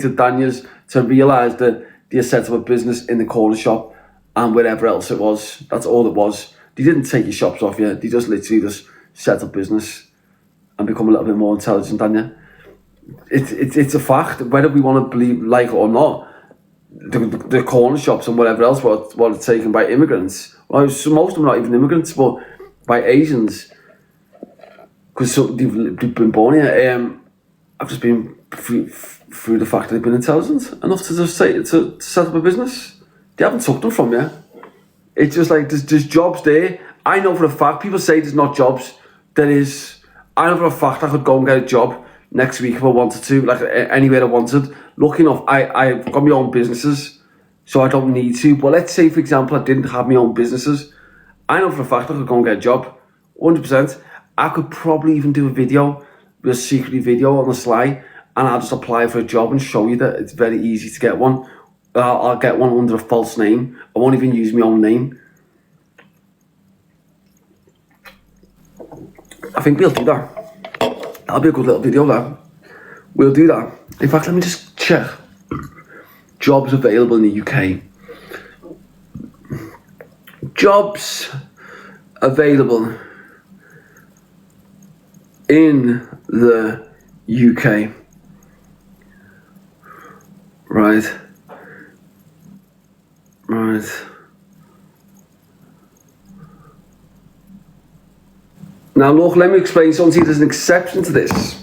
to Daniels to realise that they set up a business in the corner shop and wherever else it was. That's all it was. They didn't take your shops off you. They just literally just set up business and become a little bit more intelligent than you. It's a fact, whether we want to believe like it or not. The corner shops and whatever else were taken by immigrants. Well, so most of them are not even immigrants, but by Asians, because they've been born here. I've just been through the fact that they've been intelligent enough to just say to set up a business. They haven't took them from you. It's just like there's jobs there. I know for a fact. People say there's not jobs. There is. I know for a fact I could go and get a job next week if I wanted to, like anywhere I wanted. Lucky enough, I've got my own businesses, so I don't need to. But let's say, for example, I didn't have my own businesses. I know for a fact I could go and get a job, 100%. I could probably even do a video, a secret video on the sly, and I'll just apply for a job and show you that it's very easy to get one. I'll get one under a false name. I won't even use my own name. I think we'll do that. That'll be a good little video, that. We'll do that. In fact, let me just check. Jobs available in the UK. Jobs available in the UK. Right. Now look, let me explain something. There's an exception to this.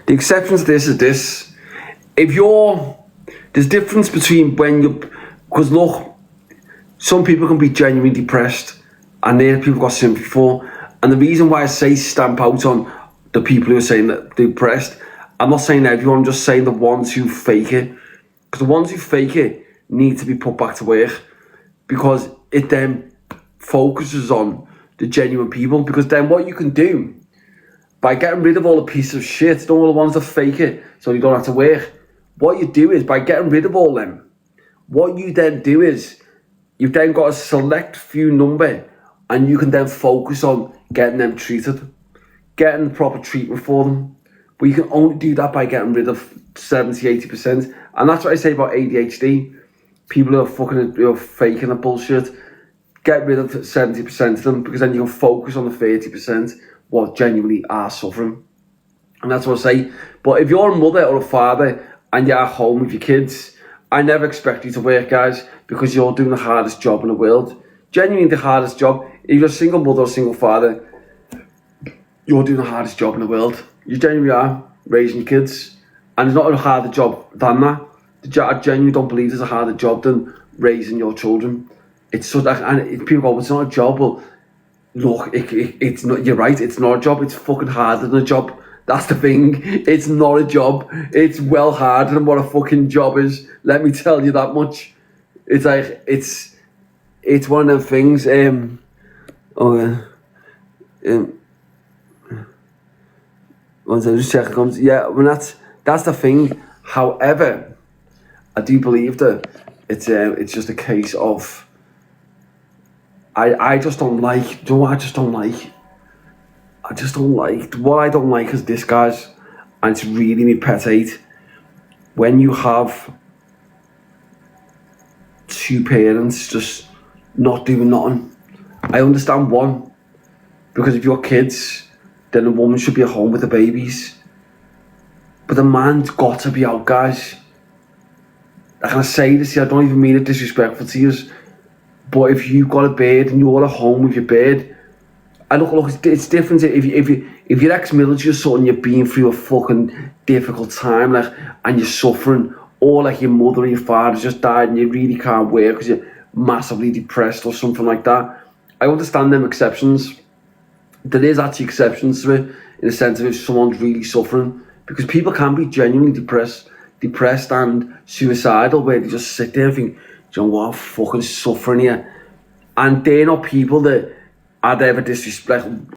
The exception to this is this. There's difference between when because look, some people can be genuinely depressed and they're people got sympathy for. And the reason why I say stamp out on the people who are saying that they're depressed, I'm not saying everyone, I'm just saying the ones who fake it. Because the ones who fake it need to be put back to work, because it then focuses on the genuine people. Because then what you can do, by getting rid of all the pieces of shit, all the ones that fake it, so you don't have to work, what you do is, by getting rid of all them, what you then do is, you've then got a select few number, and you can then focus on getting them treated, getting proper treatment for them. But you can only do that by getting rid of 70-80%. And that's what I say about ADHD. People who are faking the bullshit, get rid of 70% of them, because then you can focus on the 30% what genuinely are suffering. And that's what I say. But if you're a mother or a father and you're at home with your kids, I never expect you to work, guys, because you're doing the hardest job in the world. Genuinely the hardest job. If you're a single mother or a single father, you're doing the hardest job in the world. You genuinely are, raising your kids. And there's not a harder job than that. I genuinely don't believe there's a harder job than raising your children. It's so that, and people go, well, it's not a job. Well, look, it's not. You're right. It's not a job. It's fucking harder than a job. That's the thing. It's not a job. It's well harder than what a fucking job is. Let me tell you that much. It's like it's one of them things. Once I just check it comes. Yeah, when that's the thing. However, I do believe that it's just a case of I just don't like. Do you know what I just don't like? I just don't like. What I don't like is this, guys, and it's really my pet hate. When you have two parents just not doing nothing. I understand one, because if you're kids, then a woman should be at home with the babies. But the man's got to be out, guys. I can say this here, I don't even mean it disrespectful to you, but if you've got a bird and you're at home with your bird, and look, it's different if you're ex-military or something, you're being through a fucking difficult time, like, and you're suffering, or like your mother or your father just died and you really can't work because you're massively depressed or something like that. I understand them exceptions. There is actually exceptions to it, in the sense of if someone's really suffering, because people can be genuinely depressed and suicidal, where they just sit there and think, do you know what, I'm fucking suffering here. And they're not people that I'd ever disrespect.